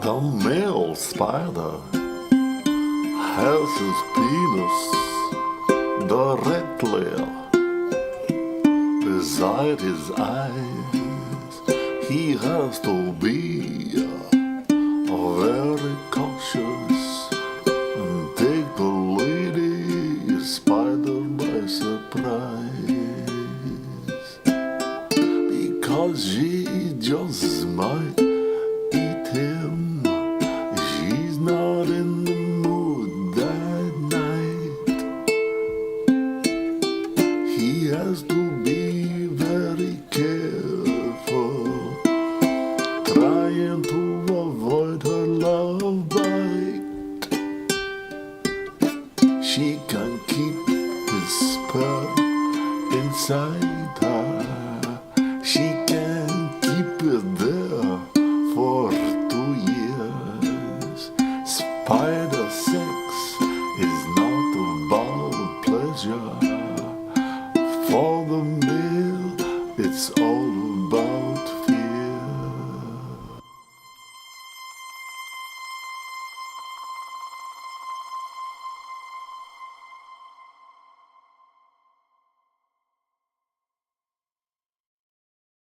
The male spider has his penis directly beside his eyes. He has to be very cautious and take the lady spider by surprise, because she just might eat him. She's not in the mood that night. He has to be very careful, trying to avoid her love bite. She can keep his sperm inside her. She